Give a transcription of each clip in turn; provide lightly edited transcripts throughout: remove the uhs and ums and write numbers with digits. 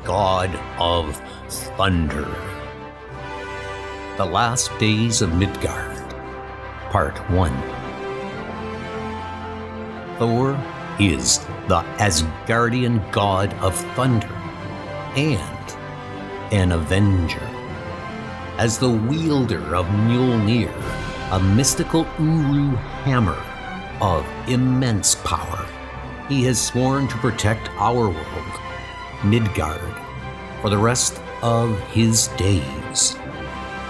God of Thunder. The Last Days of Midgard, Part 1. Thor is the Asgardian god of thunder and an avenger. As the wielder of Mjolnir, a mystical Uru hammer of immense power, he has sworn to protect our world, Midgard, for the rest of his days.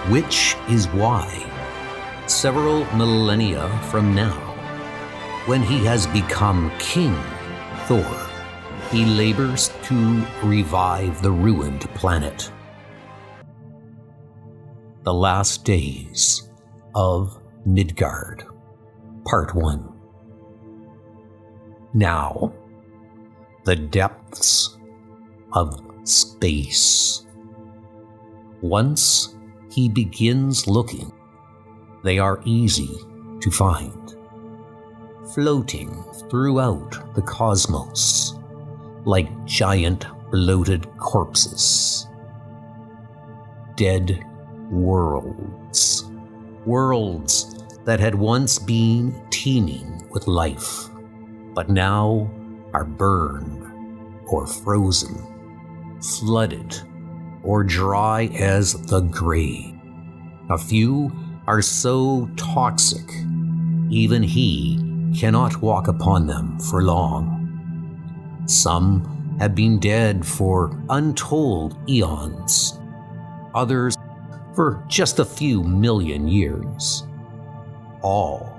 Which is why, several millennia from now, when he has become King Thor, he labors to revive the ruined planet. The Last Days of Midgard, Part 1. Now, the depths of space. Once he begins looking, they are easy to find, floating throughout the cosmos like giant bloated corpses. Dead worlds. Worlds that had once been teeming with life, but now are burned or frozen, flooded or dry as the grave. A few are so toxic, even he cannot walk upon them for long. Some have been dead for untold eons, others for just a few million years. All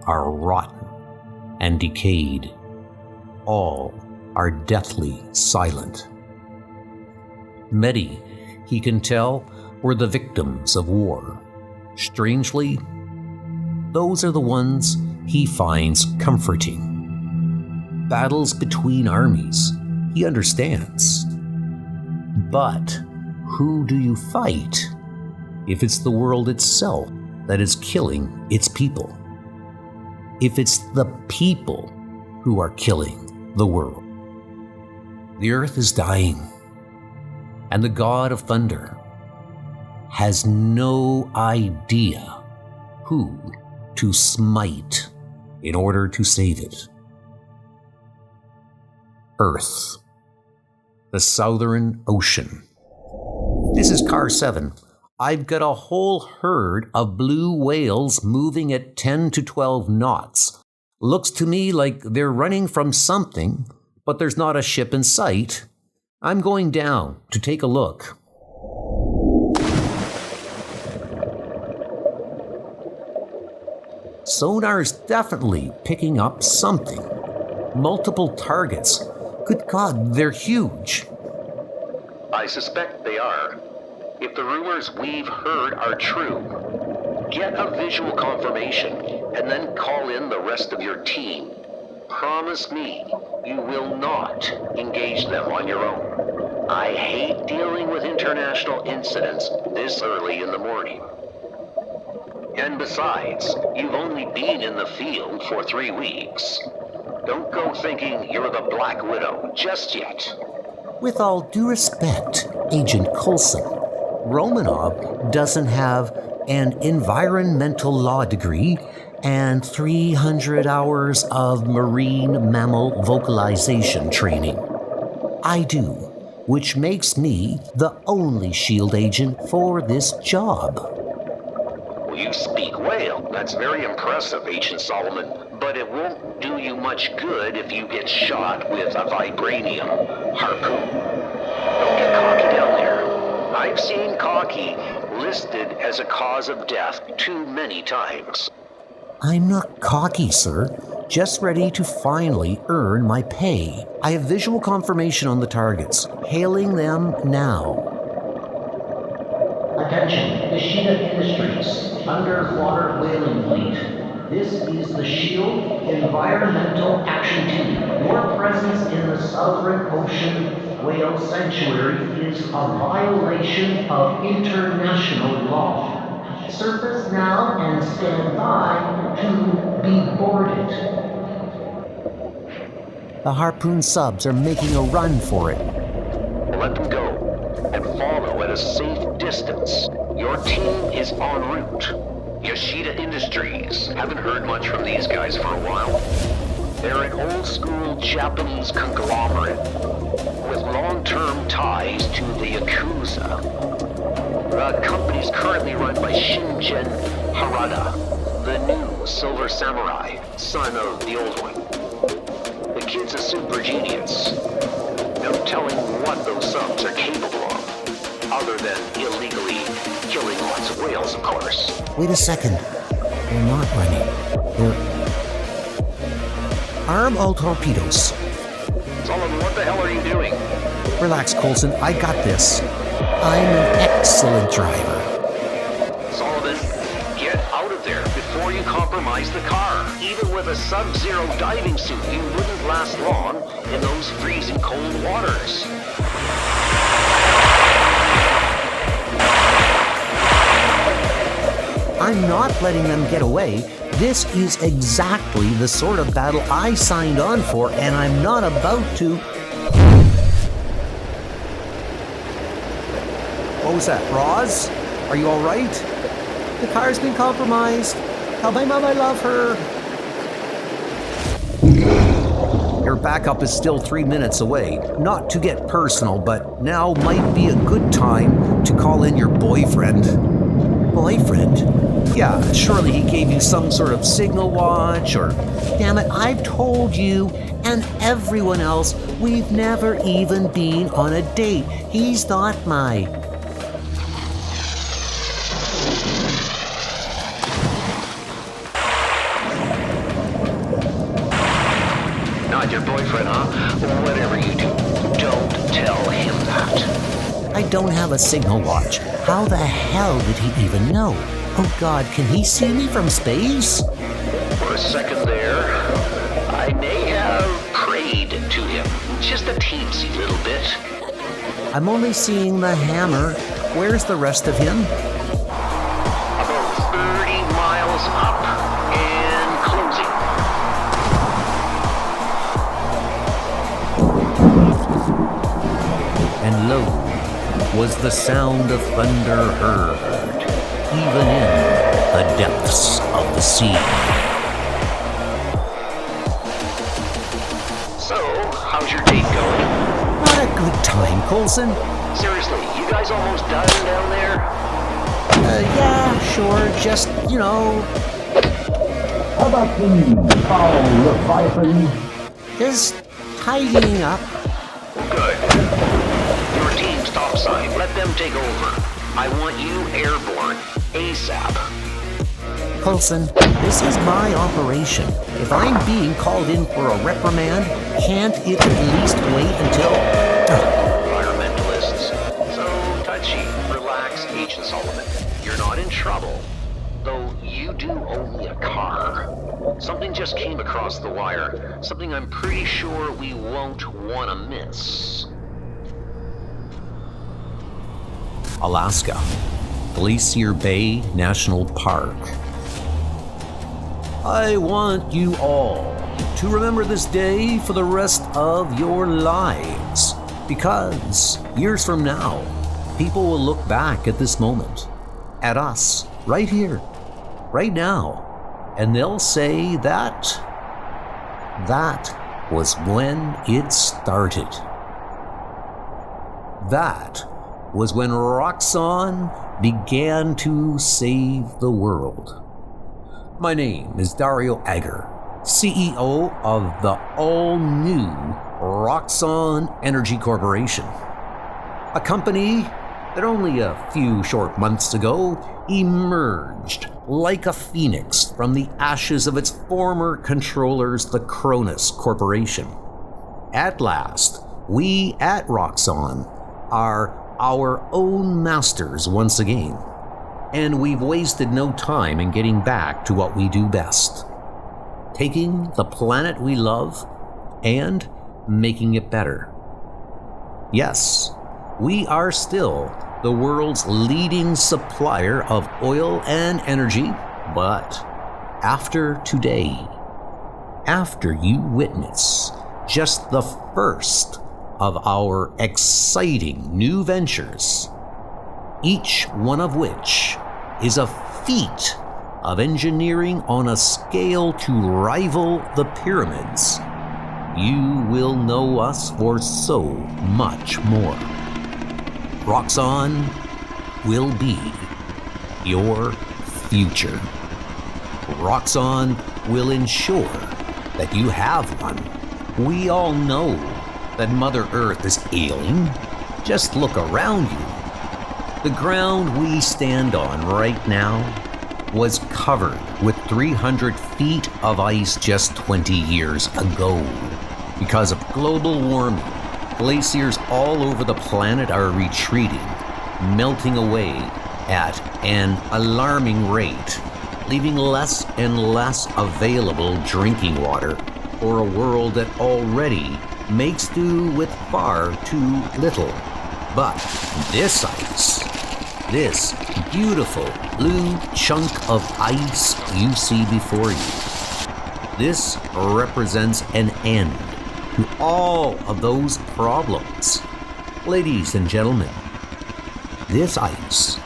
are rotten and decayed. All are deathly silent. Many, he can tell, were the victims of war. Strangely, those are the ones he finds comforting. Battles between armies, he understands. But who do you fight if it's the world itself that is killing its people? If it's the people who are killing the world? The earth is dying, and the God of Thunder has no idea who to smite in order to save it. Earth, the Southern Ocean. This is Car 7. I've got a whole herd of blue whales moving at 10 to 12 knots. Looks to me like they're running from something, but there's not a ship in sight. I'm going down to take a look. Sonar's definitely picking up something. Multiple targets. Good God, they're huge. I suspect they are. If the rumors we've heard are true, get a visual confirmation and then call in the rest of your team. Promise me you will not engage them on your own. I hate dealing with international incidents this early in the morning. And besides, you've only been in the field for 3 weeks. Don't go thinking you're the Black Widow just yet. With all due respect, Agent Coulson, Romanov doesn't have an environmental law degree and 300 hours of marine mammal vocalization training. I do, which makes me the only SHIELD agent for this job. You speak whale. That's very impressive, Agent Solomon. But it won't do you much good if you get shot with a vibranium harpoon. Don't get cocky down there. I've seen cocky listed as a cause of death too many times. I'm not cocky, sir. Just ready to finally earn my pay. I have visual confirmation on the targets. Hailing them now. Attention, Ishida Industries, underwater whaling fleet. This is the SHIELD Environmental Action Team. Your presence in the Southern Ocean Whale Sanctuary is a violation of international law. Surface now and stand by to be boarded. The Harpoon subs are making a run for it. Let them go. a safe distance. Your team is en route. Yoshida Industries. Haven't heard much from these guys for a while. They're an old-school Japanese conglomerate with long-term ties to the Yakuza. The company's currently run by Shingen Harada, the new Silver Samurai, son of the old one. The kid's a super genius. No telling what those subs are capable of, other than illegally killing lots of whales, of course. Wait a second. They're not running. They're... Arm all torpedoes. Sullivan, what the hell are you doing? Relax, Coulson. I got this. I'm an excellent driver. Sullivan, get out of there before you compromise the car. Even with a sub-zero diving suit, you wouldn't last long in those freezing cold waters. I'm not letting them get away. This is exactly the sort of battle I signed on for, and I'm not about to... What was that, Roz? Are you all right? The car's been compromised. Tell my mom I love her. Your backup is still 3 minutes away. Not to get personal, but now might be a good time to call in your boyfriend. Boyfriend? Yeah, surely he gave you some sort of signal watch or... Damn it, I've told you and everyone else we've never even been on a date. He's not my... Not your boyfriend, huh? Whatever you do, don't tell him that. I don't have a signal watch. How the hell did he even know? Oh God, can he see me from space? For a second there, I may have prayed to him. Just a teensy little bit. I'm only seeing the hammer. Where's the rest of him? About 30 miles up and closing. And lo, was the sound of thunder heard, even in the depths of the sea. So, how's your date going? Not a good time, Coulson. Seriously, you guys almost done down there? Yeah, sure, just, you know... How about the foul Leviathan? Just tidying up. Good. Your team's topside. Let them take over. I want you airborne. ASAP. Coulson, this is my operation. If I'm being called in for a reprimand, can't it at least wait until... Environmentalists. So touchy. Relax, Agent Sullivan. You're not in trouble. Though you do owe me a car. Something just came across the wire. Something I'm pretty sure we won't want to miss. Alaska, Glacier Bay National Park. I want you all to remember this day for the rest of your lives, because years from now, people will look back at this moment, at us, right here, right now, and they'll say that was when it started. That was when Roxxon began to save the world. My name is Dario Ager, CEO of the all-new Roxxon Energy Corporation, a company that only a few short months ago emerged like a phoenix from the ashes of its former controllers, the Cronus Corporation. At last, we at Roxxon are our own masters once again, and we've wasted no time in getting back to what we do best, taking the planet we love and making it better. Yes, we are still the world's leading supplier of oil and energy, but after today, after you witness just the first of our exciting new ventures, each one of which is a feat of engineering on a scale to rival the pyramids, you will know us for so much more. Roxxon will be your future. Roxxon will ensure that you have one. We all know that Mother Earth is ailing. Just look around you. The ground we stand on right now was covered with 300 feet of ice just 20 years ago. Because of global warming, glaciers all over the planet are retreating, melting away at an alarming rate, leaving less and less available drinking water for a world that already makes do with far too little. But this ice, this beautiful blue chunk of ice you see before you, this represents an end to all of those problems. Ladies and gentlemen, this ice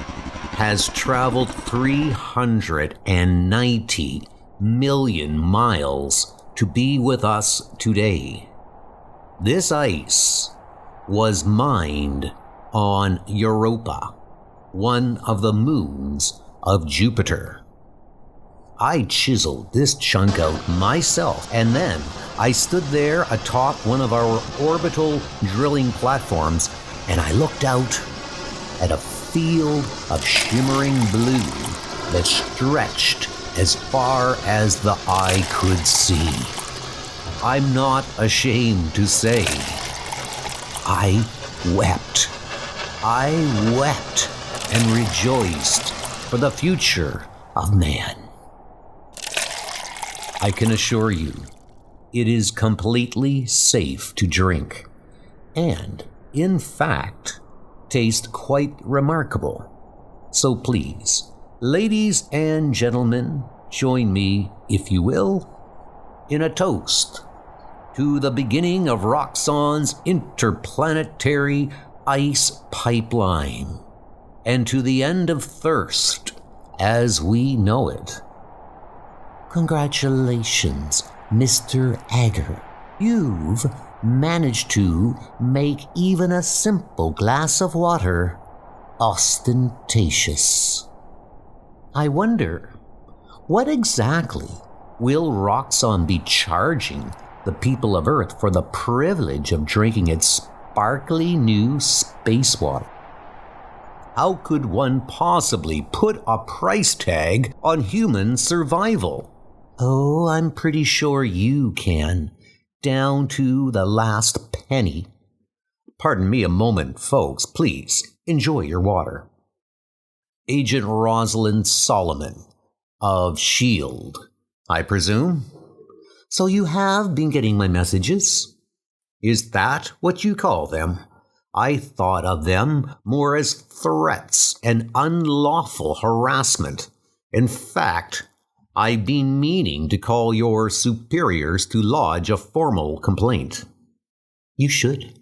has traveled 390 million miles to be with us today. This ice was mined on Europa, one of the moons of Jupiter. I chiseled this chunk out myself, and then I stood there atop one of our orbital drilling platforms, and I looked out at a field of shimmering blue that stretched as far as the eye could see. I'm not ashamed to say, I wept. I wept and rejoiced for the future of man. I can assure you, it is completely safe to drink, and, in fact, taste quite remarkable. So please, ladies and gentlemen, join me, if you will, in a toast to the beginning of Roxxon's interplanetary ice pipeline, and to the end of thirst as we know it. Congratulations, Mr. Agar. You've managed to make even a simple glass of water ostentatious. I wonder, what exactly will Roxxon be charging the people of Earth for the privilege of drinking its sparkly new space water? How could one possibly put a price tag on human survival? Oh, I'm pretty sure you can, down to the last penny. Pardon me a moment, folks. Please, enjoy your water. Agent Rosalind Solomon of S.H.I.E.L.D., I presume? So you have been getting my messages? Is that what you call them? I thought of them more as threats and unlawful harassment. In fact, I've been meaning to call your superiors to lodge a formal complaint. You should.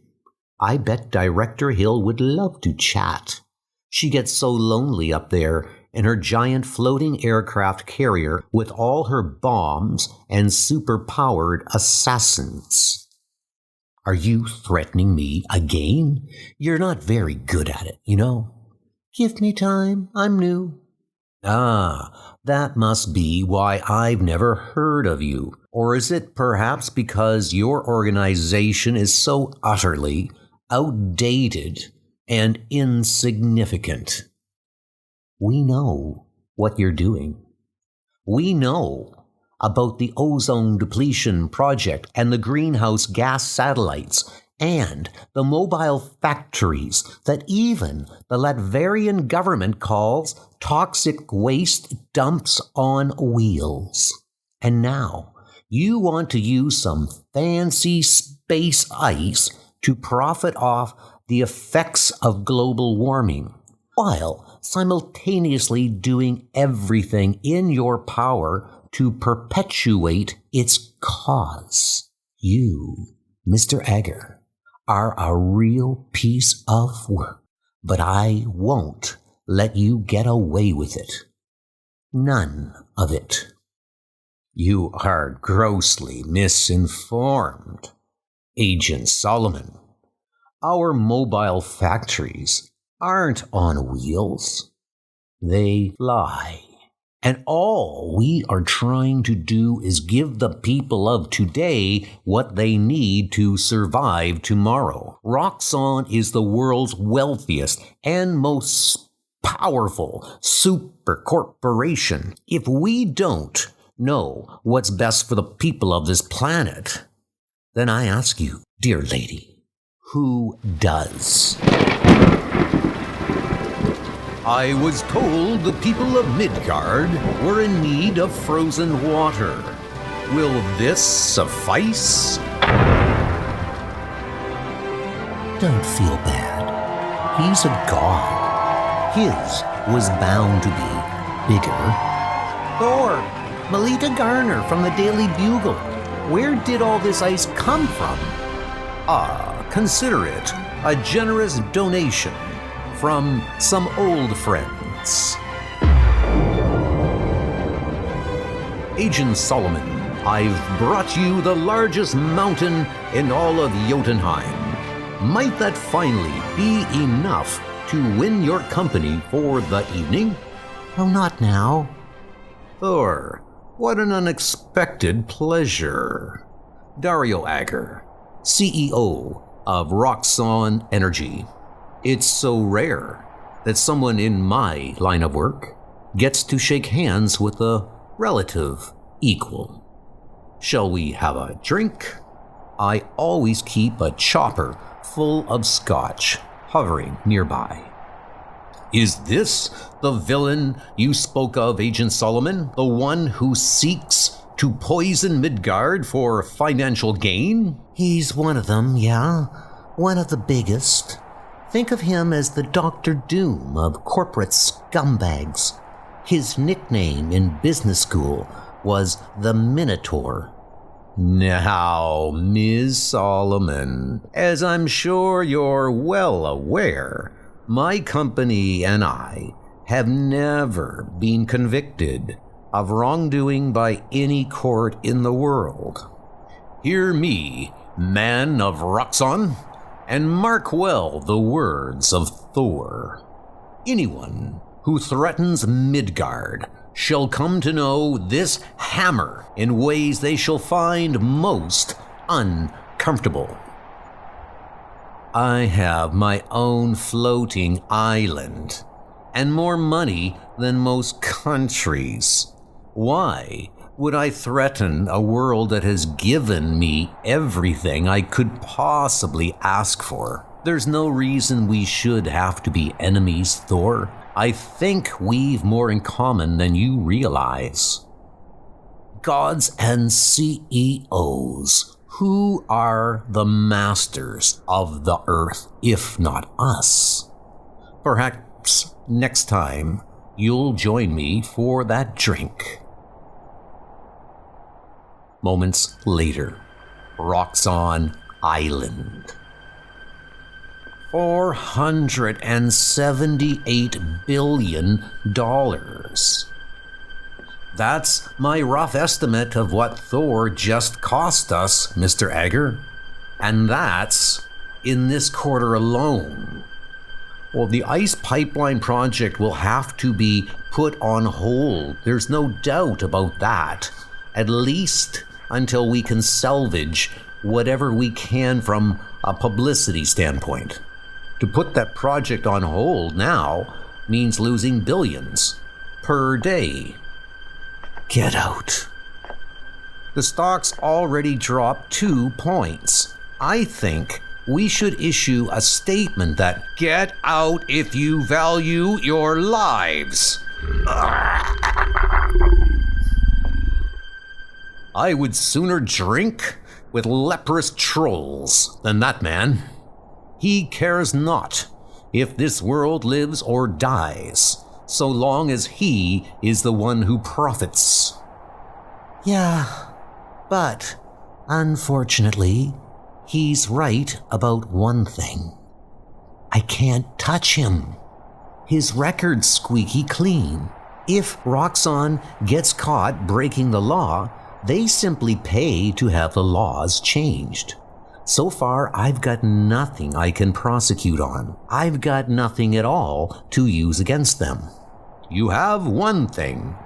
I bet Director Hill would love to chat. She gets so lonely up there in her giant floating aircraft carrier with all her bombs and super-powered assassins. Are you threatening me again? You're not very good at it, you know. Give me time. I'm new. Ah, that must be why I've never heard of you. Or is it perhaps because your organization is so utterly outdated and insignificant? We know what you're doing. We know about the ozone depletion project and the greenhouse gas satellites and the mobile factories that even the Latvian government calls toxic waste dumps on wheels. And now you want to use some fancy space ice to profit off the effects of global warming, while simultaneously doing everything in your power to perpetuate its cause. You, Mr. Agar, are a real piece of work. But I won't let you get away with it. None of it. You are grossly misinformed, Agent Solomon. Our mobile factories aren't on wheels. They fly. And all we are trying to do is give the people of today what they need to survive tomorrow. Roxxon is the world's wealthiest and most powerful super corporation. If we don't know what's best for the people of this planet, then I ask you, dear lady, who does? I was told the people of Midgard were in need of frozen water. Will this suffice? Don't feel bad. He's a god. His was bound to be bigger. Thor, Melita Garner from the Daily Bugle. Where did all this ice come from? Consider it a generous donation from some old friends. Agent Solomon, I've brought you the largest mountain in all of Jotunheim. Might that finally be enough to win your company for the evening? Oh, not now. Thor, what an unexpected pleasure. Dario Agger, CEO of Roxxon Energy. It's so rare that someone in my line of work gets to shake hands with a relative equal. Shall we have a drink? I always keep a chopper full of scotch hovering nearby. Is this the villain you spoke of, Agent Solomon? The one who seeks to poison Midgard for financial gain? He's one of them, yeah. One of the biggest. Think of him as the Dr. Doom of corporate scumbags. His nickname in business school was the Minotaur. Now, Ms. Solomon, as I'm sure you're well aware, my company and I have never been convicted of wrongdoing by any court in the world. Hear me, man of Roxxon, and mark well the words of Thor. Anyone who threatens Midgard shall come to know this hammer in ways they shall find most uncomfortable. I have my own floating island and more money than most countries. Why would I threaten a world that has given me everything I could possibly ask for? There's no reason we should have to be enemies, Thor. I think we've more in common than you realize. Gods and CEOs, who are the masters of the earth, if not us? Perhaps next time you'll join me for that drink. Moments later, Roxxon Island. $478 billion. That's my rough estimate of what Thor just cost us, Mr. Agger. And that's in this quarter alone. Well, the ice pipeline project will have to be put on hold. There's no doubt about that. At least until we can salvage whatever we can from a publicity standpoint. To put that project on hold now means losing billions per day. Get out. The stock's already dropped 2 points. I think we should issue a statement that get out if you value your lives. I would sooner drink with leprous trolls than that man. He cares not if this world lives or dies, so long as he is the one who profits. Yeah, but unfortunately, he's right about one thing. I can't touch him. His record's squeaky clean. If Roxxon gets caught breaking the law, they simply pay to have the laws changed. So far, I've got nothing I can prosecute on. I've got nothing at all to use against them. You have one thing.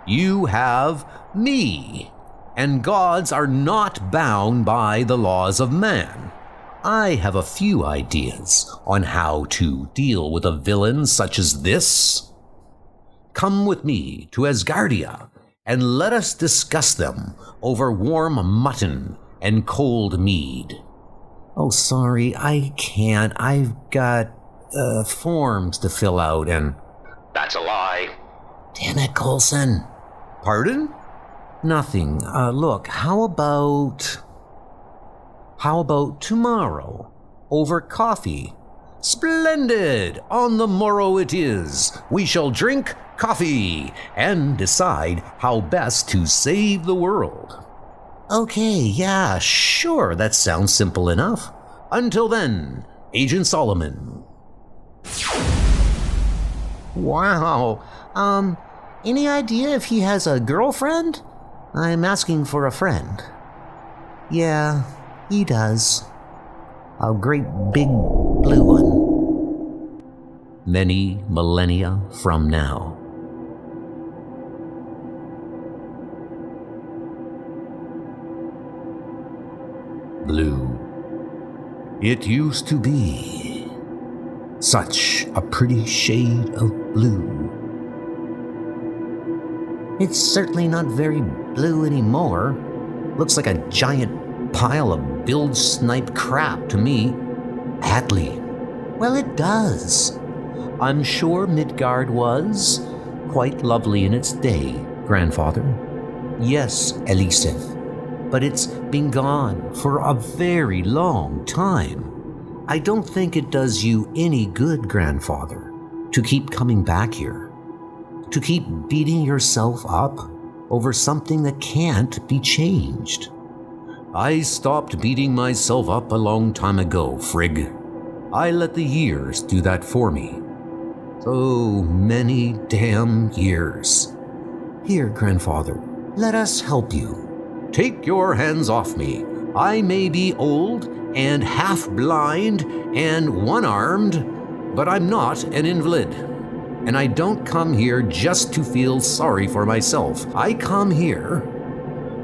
You have me. And gods are not bound by the laws of man. I have a few ideas on how to deal with a villain such as this. Come with me to Asgardia, and let us discuss them over warm mutton and cold mead. Oh, sorry, I can't. I've got forms to fill out and... That's a lie. Damn it, Coulson. Pardon? Nothing. Look, how about tomorrow? Over coffee? Splendid! On the morrow it is. We shall drink coffee and decide how best to save the world. Okay, yeah, sure, that sounds simple enough. Until then, Agent Solomon. Wow, any idea if he has a girlfriend? I'm asking for a friend. Yeah, he does. A great big blue one. Many millennia from now. Blue. It used to be such a pretty shade of blue. It's certainly not very blue anymore. Looks like a giant pile of bilge snipe crap to me. Atlee. Well, it does. I'm sure Midgard was quite lovely in its day, grandfather. Yes, Eliseth. But it's been gone for a very long time. I don't think it does you any good, grandfather, to keep coming back here. To keep beating yourself up over something that can't be changed. I stopped beating myself up a long time ago, Frigg. I let the years do that for me. So many damn years. Here, grandfather, let us help you. Take your hands off me. I may be old and half-blind and one-armed, but I'm not an invalid. And I don't come here just to feel sorry for myself. I come here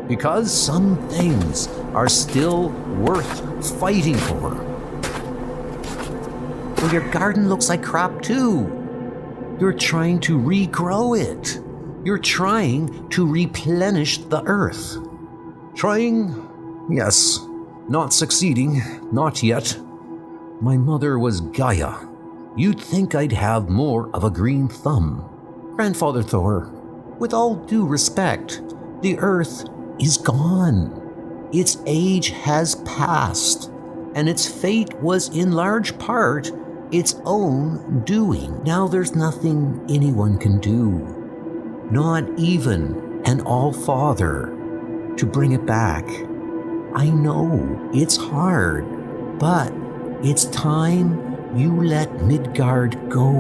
because some things are still worth fighting for. Well, your garden looks like crap too. You're trying to regrow it. You're trying to replenish the earth. Trying? Yes. Not succeeding. Not yet. My mother was Gaia. You'd think I'd have more of a green thumb. Grandfather Thor, with all due respect, the earth is gone. Its age has passed, and its fate was in large part its own doing. Now there's nothing anyone can do, not even an All-Father, to bring it back. I know it's hard, but it's time you let Midgard go.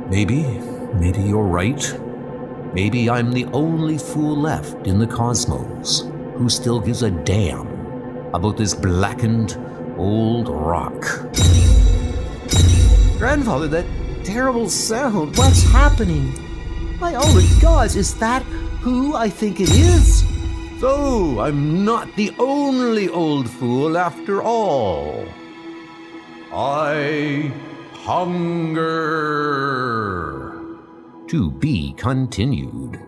Maybe you're right. Maybe I'm the only fool left in the cosmos who still gives a damn about this blackened old rock. Grandfather, that terrible sound, what's happening? My only gods, is that who I think it is? So, I'm not the only old fool after all. I hunger. To be continued.